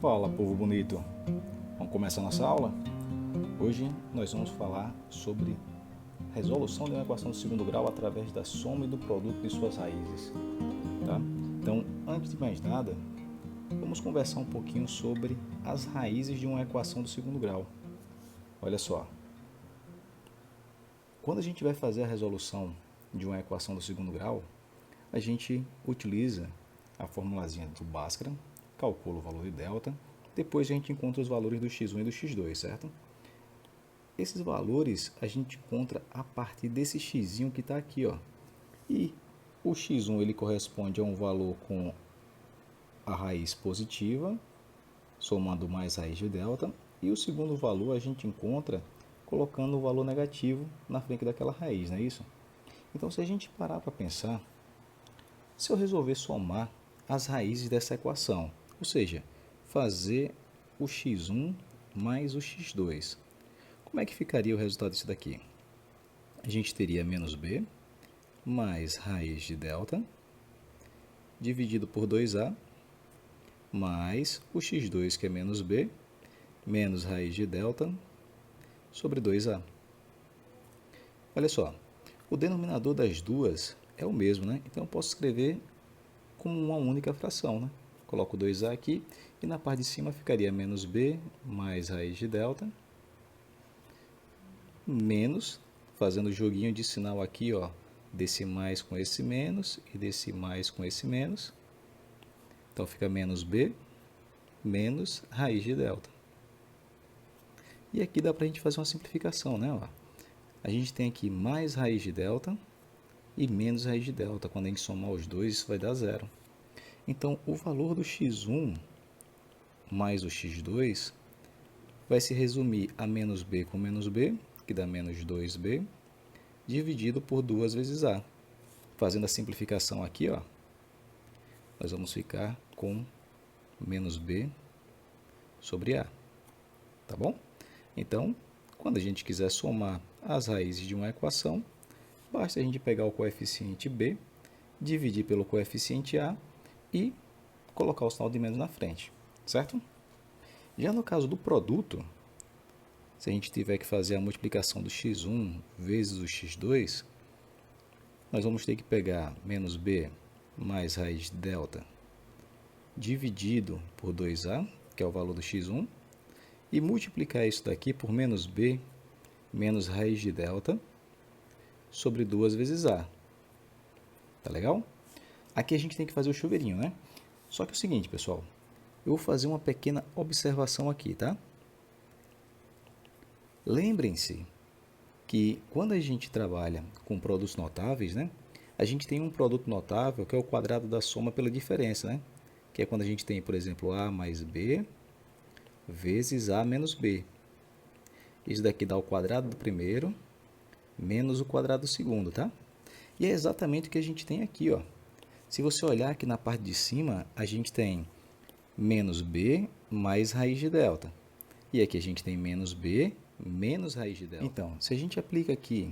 Fala, povo bonito. Vamos começar nossa aula? Hoje nós vamos falar sobre resolução de uma equação de segundo grau através da soma e do produto de suas raízes, tá? Então, antes de mais nada, vamos conversar um pouquinho sobre as raízes de uma equação do segundo grau. Olha só, quando a gente vai fazer a resolução de uma equação do segundo grau, a gente utiliza a formulazinha do Bhaskara, calcula o valor de delta, depois a gente encontra os valores do x1 e do x2, certo? Esses valores a gente encontra a partir desse x que está aqui, ó. E o x1 ele corresponde a um valor com a raiz positiva, somando mais raiz de delta, e o segundo valor a gente encontra colocando o valor negativo na frente daquela raiz, não é isso? Então, se a gente parar para pensar, se eu resolver somar as raízes dessa equação, ou seja, fazer o x1 mais o x2, como é que ficaria o resultado disso daqui? A gente teria menos b mais raiz de delta dividido por 2a mais o x2, que é menos b, menos raiz de delta sobre 2a. Olha só, o denominador das duas é o mesmo, né? Então eu posso escrever como uma única fração, né? Coloco 2a aqui e na parte de cima ficaria menos b mais raiz de delta menos, fazendo o joguinho de sinal aqui, ó, desse mais com esse menos e desse mais com esse menos. Então fica menos b menos raiz de delta. E aqui dá para a gente fazer uma simplificação, né? Ó. A gente tem aqui mais raiz de delta e menos raiz de delta. Quando a gente somar os dois, isso vai dar zero. Então, o valor do x1 mais o x2 vai se resumir a menos b com menos b, que dá menos 2b, dividido por 2 vezes a. Fazendo a simplificação aqui, ó, nós vamos ficar com menos b sobre a. Tá bom? Então, quando a gente quiser somar as raízes de uma equação, basta a gente pegar o coeficiente b, dividir pelo coeficiente a e colocar o sinal de menos na frente, certo? Já no caso do produto, se a gente tiver que fazer a multiplicação do x1 vezes o x2, nós vamos ter que pegar menos b mais raiz de delta dividido por 2a, que é o valor do x1, e multiplicar isso daqui por menos b menos raiz de delta sobre 2 vezes a. Tá legal? Aqui a gente tem que fazer o chuveirinho, né? Só que é o seguinte, pessoal, eu vou fazer uma pequena observação aqui, tá? Lembrem-se que quando a gente trabalha com produtos notáveis, né, a gente tem um produto notável que é o quadrado da soma pela diferença, né? Que é quando a gente tem, por exemplo, a mais b vezes a menos b. Isso daqui dá o quadrado do primeiro menos o quadrado do segundo, tá? E é exatamente o que a gente tem aqui, ó. Se você olhar aqui na parte de cima, a gente tem menos b mais raiz de delta. E aqui a gente tem menos b menos raiz de delta. Então, se a gente aplica aqui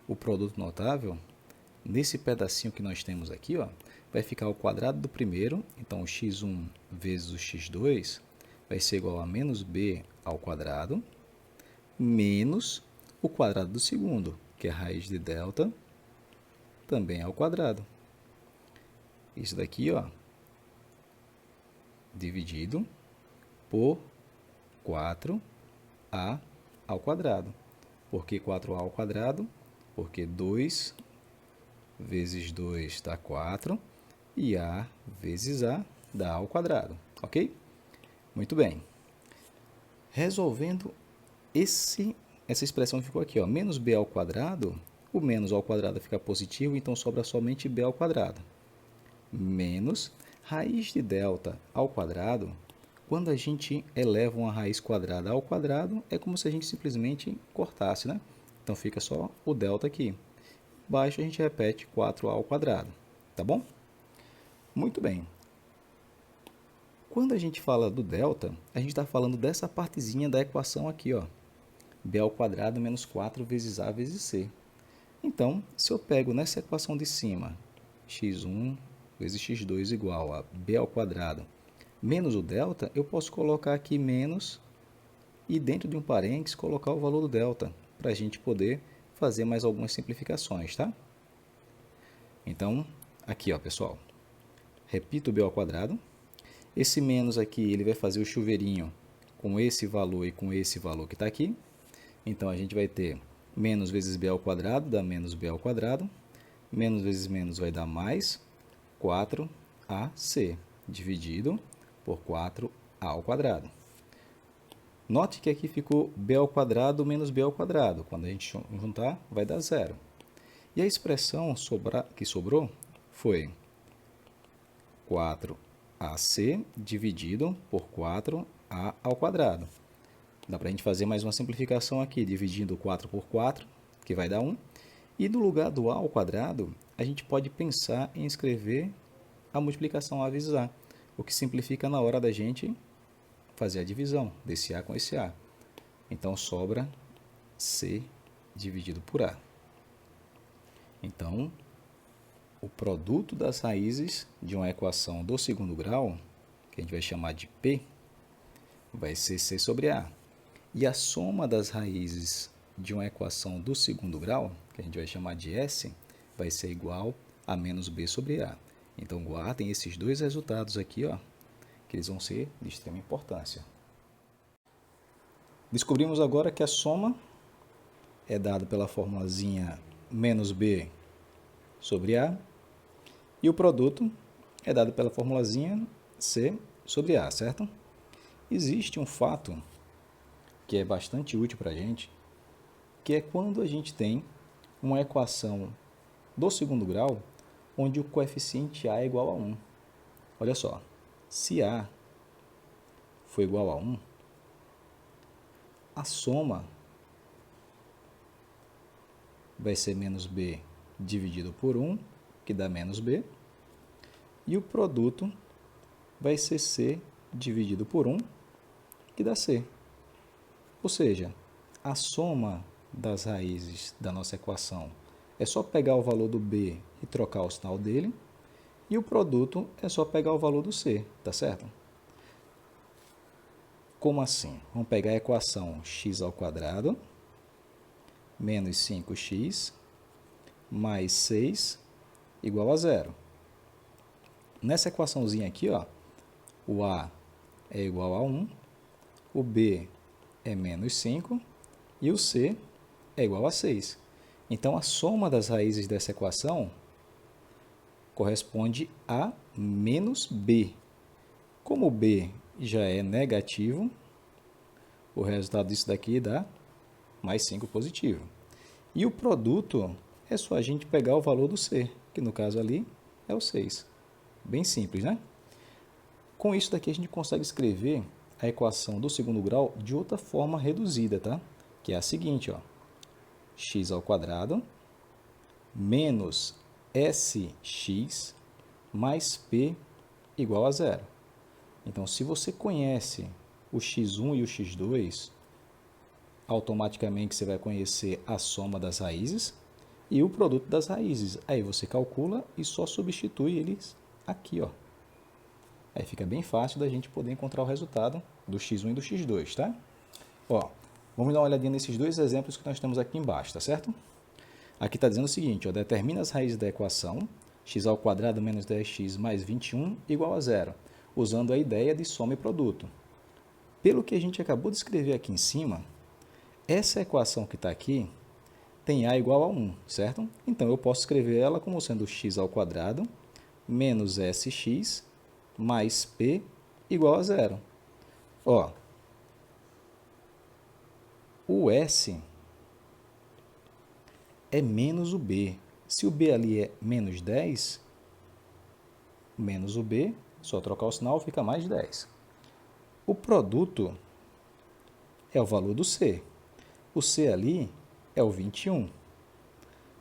o produto notável, nesse pedacinho que nós temos aqui, ó, vai ficar o quadrado do primeiro, então o x1 vezes o x2 vai ser igual a menos b ao quadrado, menos o quadrado do segundo, que é raiz de delta, também ao quadrado. Isso daqui, ó, dividido por 4a ao quadrado. Por que 4a ao quadrado? Porque 2 vezes 2 dá 4 e a vezes a dá a ao quadrado, ok? Muito bem. Resolvendo essa expressão que ficou aqui, ó, menos b ao quadrado, o menos ao quadrado fica positivo, então sobra somente b ao quadrado. Menos raiz de delta ao quadrado. Quando a gente eleva uma raiz quadrada ao quadrado, é como se a gente simplesmente cortasse, né? Então fica só o delta aqui. Baixo a gente repete 4a ao quadrado, tá bom? Muito bem. Quando a gente fala do delta, a gente está falando dessa partezinha da equação aqui, ó. B ao quadrado menos 4 vezes A vezes C. Então, se eu pego nessa equação de cima, x1 vezes x2 igual a B ao quadrado menos o delta, eu posso colocar aqui menos e dentro de um parênteses colocar o valor do delta, para a gente poder fazer mais algumas simplificações, tá? Então, aqui ó, pessoal, repito o b ao quadrado. Esse menos aqui, ele vai fazer o chuveirinho com esse valor e com esse valor que está aqui. Então, a gente vai ter menos vezes b ao quadrado, dá menos b ao quadrado. Menos vezes menos vai dar mais 4ac, dividido por 4a ao quadrado. Note que aqui ficou b ao quadrado menos b ao quadrado. Quando a gente juntar, vai dar zero. E a expressão que sobrou foi 4ac dividido por 4a ao quadrado. Dá para a gente fazer mais uma simplificação aqui, dividindo 4 por 4, que vai dar 1. E no lugar do a ao quadrado, a gente pode pensar em escrever a multiplicação a vezes a, o que simplifica na hora da gente fazer a divisão desse a com esse a. Então, sobra c dividido por a. Então, o produto das raízes de uma equação do segundo grau, que a gente vai chamar de P, vai ser c sobre a. E a soma das raízes de uma equação do segundo grau, que a gente vai chamar de S, vai ser igual a menos b sobre a. Então, guardem esses dois resultados aqui, ó, que eles vão ser de extrema importância. Descobrimos agora que a soma é dada pela formulazinha menos b sobre a, e o produto é dado pela formulazinha c sobre a, certo? Existe um fato que é bastante útil para a gente, que é quando a gente tem uma equação do segundo grau, onde o coeficiente a é igual a 1. Olha só, se a for igual a 1, a soma vai ser menos b dividido por 1, que dá menos b, e o produto vai ser c dividido por 1, que dá c. Ou seja, a soma das raízes da nossa equação é só pegar o valor do b e trocar o sinal dele, e o produto é só pegar o valor do c, tá certo? Como assim? Vamos pegar a equação x ao quadrado menos 5x mais 6 igual a zero. Nessa equaçãozinha aqui, ó, o a é igual a 1, o b é menos 5 e o c é igual a 6. Então, a soma das raízes dessa equação corresponde a menos b. Como o b já é negativo, o resultado disso daqui dá mais 5 positivo. E o produto é só a gente pegar o valor do c, que no caso ali é o 6. Bem simples, né? Com isso daqui a gente consegue escrever a equação do segundo grau de outra forma reduzida, tá? Que é a seguinte, ó. X ao quadrado menos sx mais p igual a zero. Então, se você conhece o x1 e o x2, automaticamente você vai conhecer a soma das raízes e o produto das raízes. Aí você calcula e só substitui eles aqui, ó. Aí fica bem fácil da gente poder encontrar o resultado do x1 e do x2, tá? Ó, vamos dar uma olhadinha nesses dois exemplos que nós temos aqui embaixo, tá certo? Aqui está dizendo o seguinte, ó, determina as raízes da equação x ao quadrado menos 10x mais 21 igual a zero, usando a ideia de soma e produto. Pelo que a gente acabou de escrever aqui em cima, essa equação que está aqui tem a igual a 1, certo? Então, eu posso escrever ela como sendo x ao quadrado menos sx mais p igual a zero. Ó, o s é menos o b. Se o b ali é menos 10, menos o b, só trocar o sinal, fica mais 10. O produto é o valor do c. O c ali é o 21.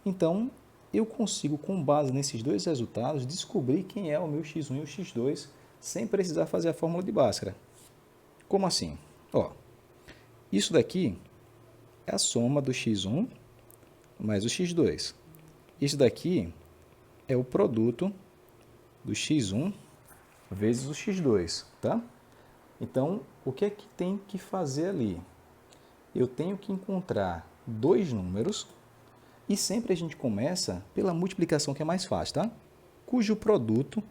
Então, eu consigo, com base nesses dois resultados, descobrir quem é o meu x1 e o x2, sem precisar fazer a fórmula de Bhaskara. Como assim? Ó, isso daqui é a soma do x1 mais o x2. Isso daqui é o produto do x1 vezes o x2, tá? Então, o que é que tem que fazer ali? Eu tenho que encontrar dois números e sempre a gente começa pela multiplicação que é mais fácil, tá? Cujo produto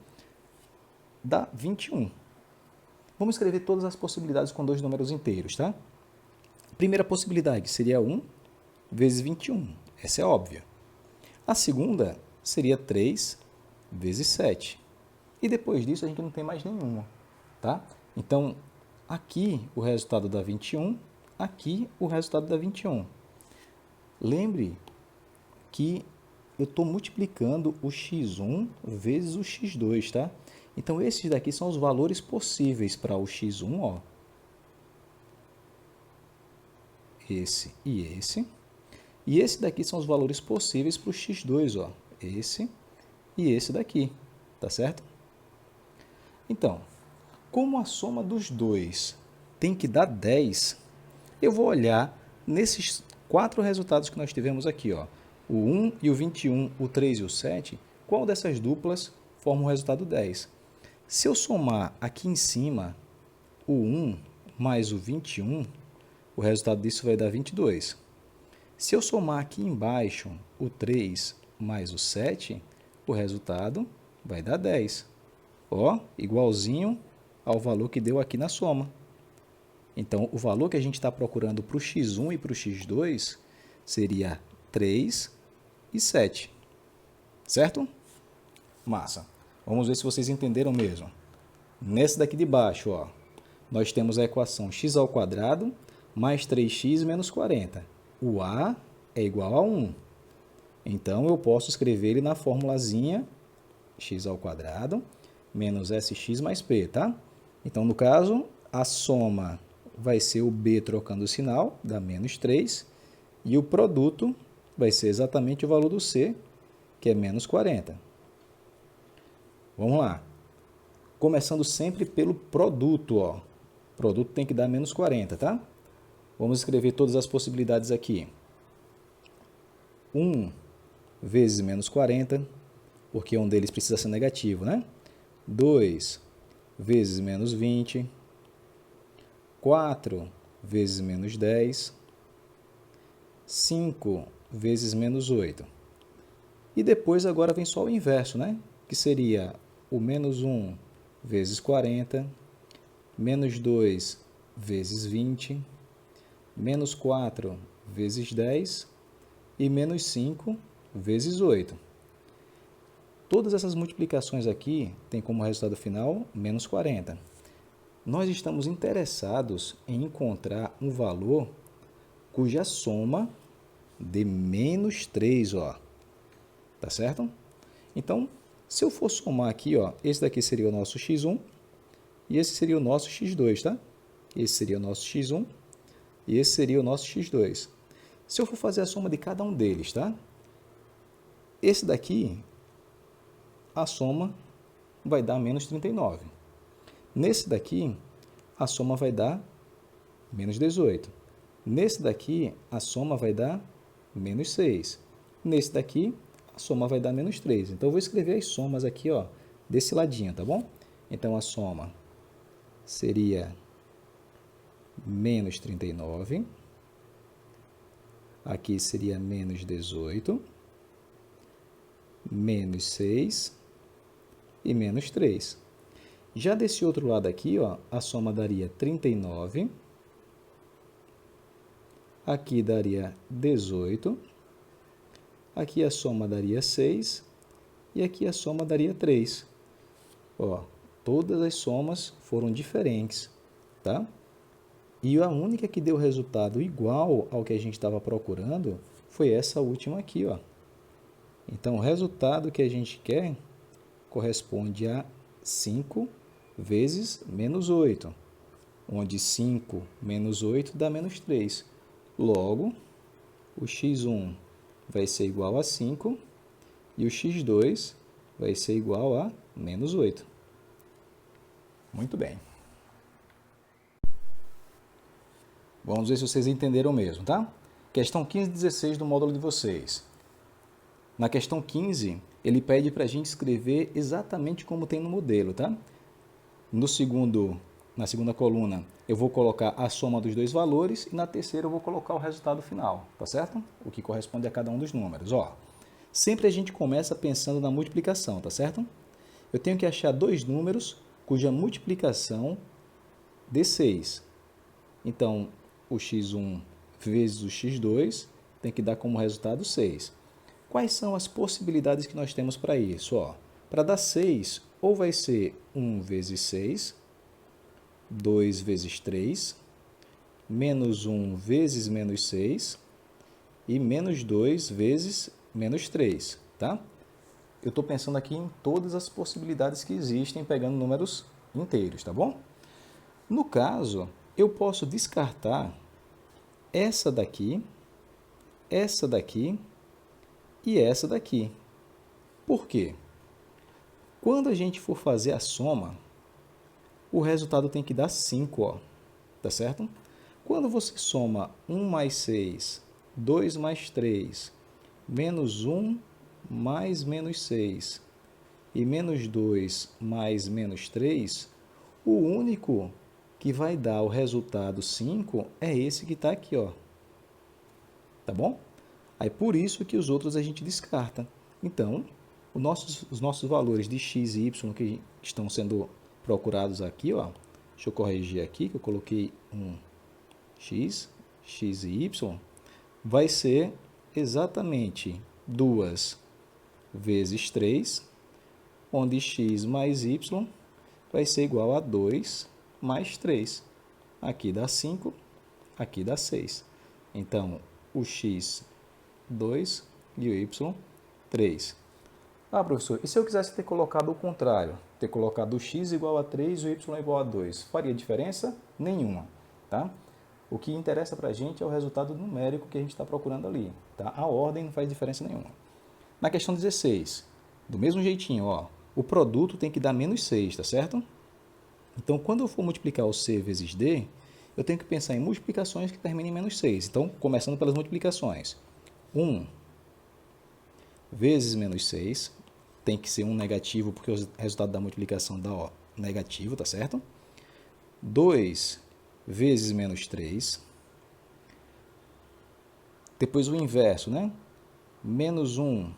dá 21. Vamos escrever todas as possibilidades com dois números inteiros, tá? Primeira possibilidade seria 1 vezes 21. Essa é óbvia. A segunda seria 3 vezes 7. E depois disso a gente não tem mais nenhuma, tá? Então, aqui o resultado dá 21, aqui o resultado dá 21. Lembre que eu estou multiplicando o x1 vezes o x2, tá? Então, esses daqui são os valores possíveis para o x1, ó. Esse e esse. E esse daqui são os valores possíveis para o x2, ó. Esse e esse daqui, tá certo? Então, como a soma dos dois tem que dar 10, eu vou olhar nesses quatro resultados que nós tivemos aqui, ó. O 1 e o 21, o 3 e o 7, qual dessas duplas forma o resultado 10? Se eu somar aqui em cima o 1 mais o 21, o resultado disso vai dar 22. Se eu somar aqui embaixo o 3 mais o 7, o resultado vai dar 10. Ó, igualzinho ao valor que deu aqui na soma. Então, o valor que a gente está procurando para o x1 e para o x2 seria 3 e 7. Certo? Massa. Vamos ver se vocês entenderam mesmo. Nesse daqui de baixo, ó, nós temos a equação x² mais 3x menos 40. O a é igual a 1. Então, eu posso escrever ele na formulazinha x² menos sx mais p, tá? Então, no caso, a soma vai ser o b trocando o sinal, dá menos 3, e o produto vai ser exatamente o valor do c, que é menos 40. Vamos lá. Começando sempre pelo produto, ó. O produto tem que dar menos 40, tá? Vamos escrever todas as possibilidades aqui. 1 vezes menos 40, porque um deles precisa ser negativo, né? 2 vezes menos 20. 4 vezes menos 10. 5 vezes menos 8. E depois agora vem só o inverso, né? Que seria o menos 1 vezes 40, menos 2 vezes 20, menos 4 vezes 10 e menos 5 vezes 8. Todas essas multiplicações aqui têm como resultado final menos 40. Nós estamos interessados em encontrar um valor cuja soma dê menos 3, ó. Tá certo? Então, se eu for somar aqui, ó, esse daqui seria o nosso x1 e esse seria o nosso x2, tá? Esse seria o nosso x1 e esse seria o nosso x2. Se eu for fazer a soma de cada um deles, tá? Esse daqui, a soma vai dar menos 39. Nesse daqui, a soma vai dar menos 18. Nesse daqui, a soma vai dar menos 6. Nesse daqui, a soma vai dar menos 3. Então, eu vou escrever as somas aqui, ó, desse ladinho, tá bom? Então, a soma seria menos 39. Aqui seria menos 18. Menos 6 e menos 3. Já desse outro lado aqui, ó, a soma daria 39. Aqui daria 18. Aqui a soma daria 6. E aqui a soma daria 3. Ó, todas as somas foram diferentes, tá? E a única que deu resultado igual ao que a gente estava procurando foi essa última aqui, ó. Então, o resultado que a gente quer corresponde a 5 vezes menos 8, onde 5 menos 8 dá menos 3. Logo, o x1 vai ser igual a 5 e o x2 vai ser igual a menos 8. Muito bem. Vamos ver se vocês entenderam mesmo, tá? Questão 15 e 16 do módulo de vocês. Na questão 15, ele pede para a gente escrever exatamente como tem no modelo, tá? Na segunda coluna, eu vou colocar a soma dos dois valores e na terceira eu vou colocar o resultado final, tá certo? O que corresponde a cada um dos números. Ó, sempre a gente começa pensando na multiplicação, tá certo? Eu tenho que achar dois números cuja multiplicação dê 6. Então, o x1 vezes o x2 tem que dar como resultado 6. Quais são as possibilidades que nós temos para isso? Para dar 6, ou vai ser 1 vezes 6, 2 vezes 3, menos 1 vezes menos 6 e menos 2 vezes menos 3, tá? Eu estou pensando aqui em todas as possibilidades que existem pegando números inteiros, tá bom? No caso, eu posso descartar essa daqui e essa daqui. Por quê? Quando a gente for fazer a soma, o resultado tem que dar 5, ó, tá certo? Quando você soma 1 mais 6, 2 mais 3, menos 1 mais menos 6 e menos 2 mais menos 3, o único que vai dar o resultado 5 é esse que está aqui, ó. Tá bom? Aí por isso que os outros a gente descarta. Então, os nossos valores de x e y que estão sendo procurados aqui, ó. Deixa eu corrigir aqui, que eu coloquei um x e y, vai ser exatamente 2 vezes 3, onde x mais y vai ser igual a 2 mais 3. Aqui dá 5, aqui dá 6. Então, o x 2 e o y 3. Ah, professor, e se eu quisesse ter colocado o contrário? Ter colocado o x igual a 3 e o y igual a 2? Faria diferença? Nenhuma, tá? O que interessa para a gente é o resultado numérico que a gente está procurando ali, tá? A ordem não faz diferença nenhuma. Na questão 16, do mesmo jeitinho, ó, o produto tem que dar menos 6, tá certo? Então, quando eu for multiplicar o c vezes d, eu tenho que pensar em multiplicações que terminem em menos 6. Então, começando pelas multiplicações. 1 vezes menos 6, tem que ser um negativo, porque o resultado da multiplicação dá ó, negativo, tá certo? 2 vezes menos 3. Depois o inverso, né? Menos 1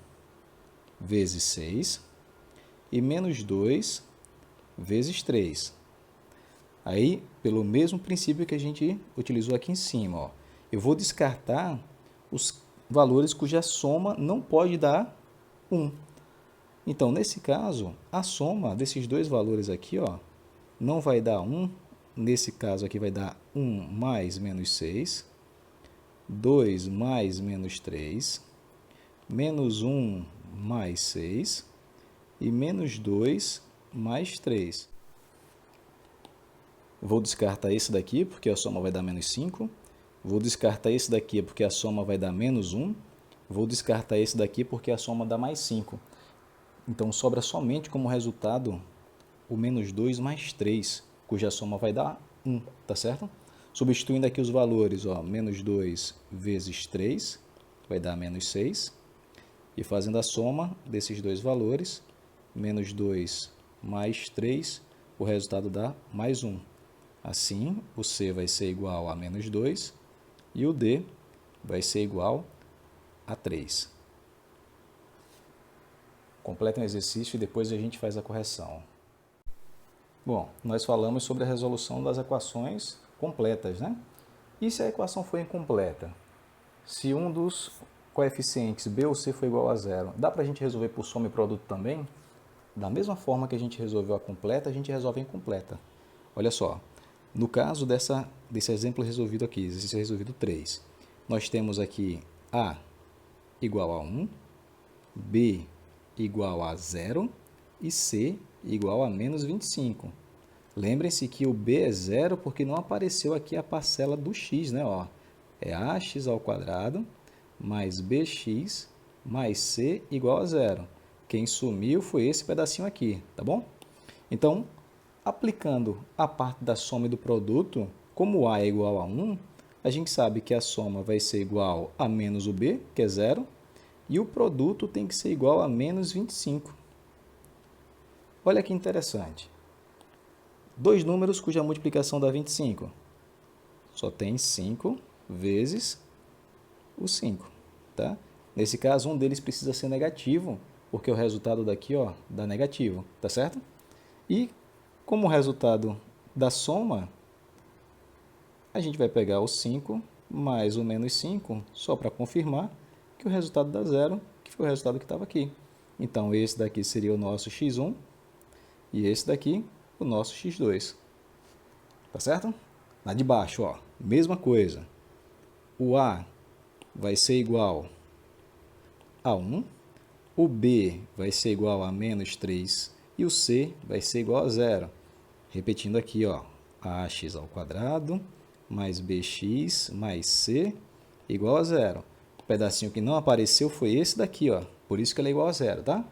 vezes 6 e menos 2 vezes 3. Aí, pelo mesmo princípio que a gente utilizou aqui em cima, ó, eu vou descartar os valores cuja soma não pode dar 1. Então, nesse caso, a soma desses dois valores aqui, ó, não vai dar 1. Nesse caso aqui vai dar 1 mais menos 6, 2 mais menos 3, menos 1 mais 6 e menos 2 mais 3. Vou descartar esse daqui, porque a soma vai dar menos 5. Vou descartar esse daqui, porque a soma vai dar menos 1. Vou descartar esse daqui, porque a soma dá mais 5. Então, sobra somente como resultado o menos 2 mais 3, cuja soma vai dar 1, tá certo? Substituindo aqui os valores, ó, menos 2 vezes 3 vai dar menos 6. E fazendo a soma desses dois valores, menos 2 mais 3, o resultado dá mais 1. Assim, o C vai ser igual a menos 2 e o D vai ser igual a 3. Completem o exercício e depois a gente faz a correção. Bom, nós falamos sobre a resolução das equações completas, né? E se a equação for incompleta? Se um dos coeficientes B ou C for igual a zero, dá para a gente resolver por soma e produto também? Da mesma forma que a gente resolveu a completa, a gente resolve a incompleta. Olha só, no caso desse exemplo resolvido aqui, exercício resolvido 3, nós temos aqui A igual a 1, B igual a 0 e C igual a menos 25. Lembrem-se que o B é zero porque não apareceu aqui a parcela do x, né? Ó, é ax ao quadrado mais bx mais c igual a zero. Quem sumiu foi esse pedacinho aqui, tá bom? Então, aplicando a parte da soma e do produto, como A é igual a 1, a gente sabe que a soma vai ser igual a menos o B, que é zero, e o produto tem que ser igual a menos 25. Olha que interessante. Dois números cuja multiplicação dá 25. Só tem 5 vezes o 5, tá? Nesse caso, um deles precisa ser negativo, porque o resultado daqui, ó, dá negativo, tá certo? E como o resultado da soma, a gente vai pegar o 5 mais o menos 5, só para confirmar que o resultado dá zero, que foi o resultado que estava aqui. Então, esse daqui seria o nosso x1 e esse daqui o nosso x2. Tá certo? Lá de baixo, ó, mesma coisa. O A vai ser igual a 1, o B vai ser igual a menos 3 e o C vai ser igual a zero. Repetindo aqui, ó, ax ao quadrado mais bx mais c igual a zero. O pedacinho que não apareceu foi esse daqui, ó, por isso que ele é igual a zero, tá?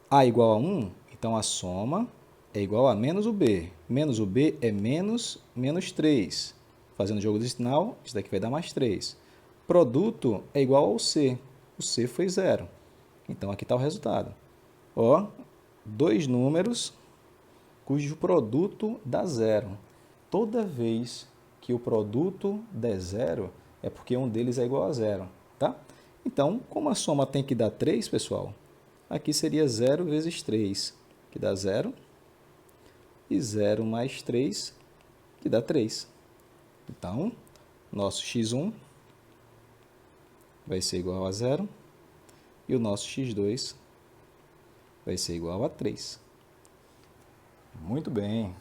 A igual a 1, então a soma é igual a menos o b. Menos o b é menos 3. Fazendo o jogo de sinal, isso daqui vai dar mais 3. Produto é igual ao c. O c foi zero. Então, aqui está o resultado. Ó, dois números cujo produto dá zero. Toda vez que o produto der zero, é porque um deles é igual a zero, tá? Então, como a soma tem que dar 3, pessoal, aqui seria 0 vezes 3, que dá 0, e 0 mais 3, que dá 3. Então, nosso x1 vai ser igual a 0, e o nosso x2 vai ser igual a 3. Muito bem.